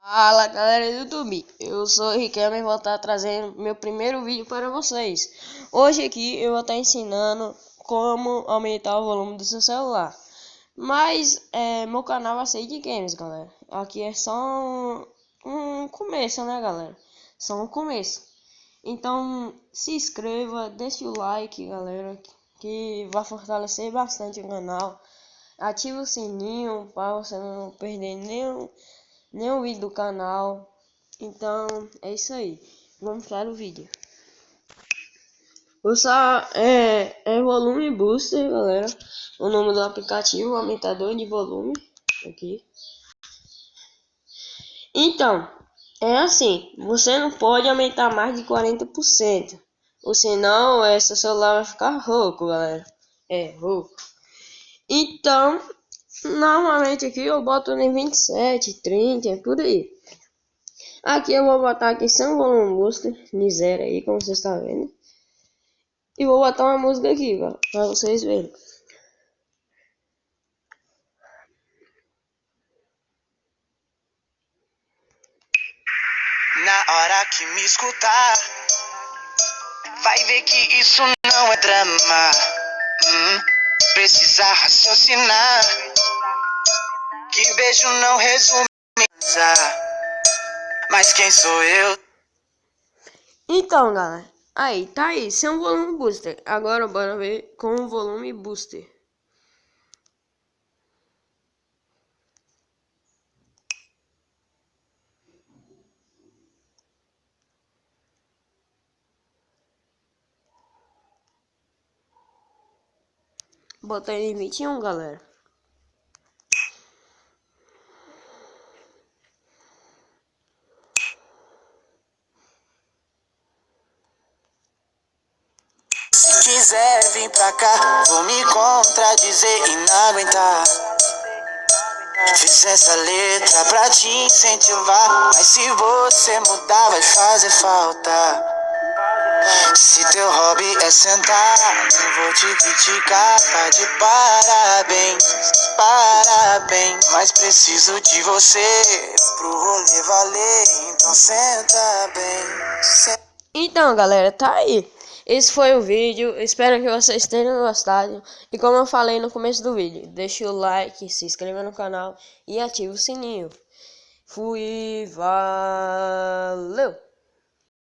Fala galera do YouTube, eu sou o Riquelme e vou estar trazendo meu primeiro vídeo para vocês. Hoje aqui eu vou estar ensinando como aumentar o volume do seu celular. Mas meu canal vai ser de games, galera. Aqui é só um começo, né, galera? Só um começo. Então se inscreva, deixe o like, galera, que vai fortalecer bastante o canal. Ative o sininho para você não perder nenhum vídeo do canal. Então é isso aí, vamos para o vídeo. Usar volume booster, galera, o nome do aplicativo, aumentador de volume aqui. Então é assim, você não pode aumentar mais de 40%, ou senão seu celular vai ficar rouco, galera. Rouco. Então normalmente aqui eu boto em 27, 30, por aí. Aqui eu vou botar aqui sem volume booster, de zero aí, como vocês estão vendo. E vou botar uma música aqui, para vocês verem. Na hora que me escutar, vai ver que isso não é drama. Precisa raciocinar, que beijo não resume. Mas quem sou eu? Então, galera, aí, tá aí, sem um volume booster. Agora bora ver com o volume booster. Botei em 21, galera. Se quiser vir pra cá, vou me contradizer e não aguentar. Fiz essa letra pra te incentivar, mas se você mudar vai fazer falta. Se teu hobby é sentar, não vou te criticar, tá de parabéns, parabéns. Mas preciso de você pro rolê valer, então senta bem. Então, galera, tá aí. Esse foi o vídeo, espero que vocês tenham gostado. E como eu falei no começo do vídeo, deixe o like, se inscreva no canal e ative o sininho. Fui, valeu!